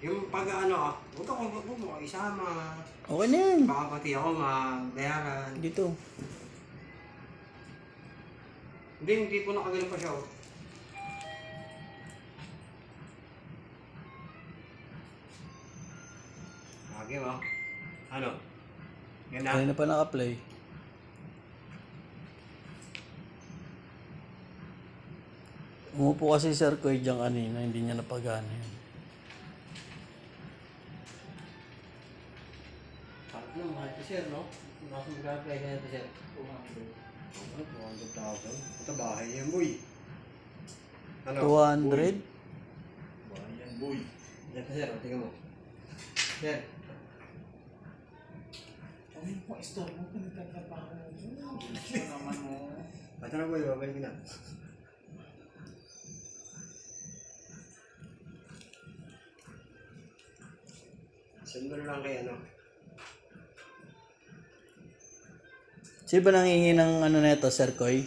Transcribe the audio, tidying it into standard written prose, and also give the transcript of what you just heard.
Yung pag ano, huwag mo isama. Okay na yan. Baka pati ako mabayaran. Dito. Hindi, yung tipo nakagaling pa siya. Oh. Okay mo? Ano? Ganda? Kanina pa naka-play. Umupo kasi Sir Koy dyan kanina, hindi niya napagana yun. Parang na, mahal ko sir, no? Nasa mag-apply na ito sir. 200,000. Ito bahay yan, boy. Ano? 200? Bahay yan, boy. Ito sir, tingnan mo. Sir. Ay, kung istorbo mo, pinagkakapahan mo. Gusto naman mo. Ito na boy, babalik na. Send mo na lang kay ano. Sino ba nangihingi ng ano neto, Sir Koy?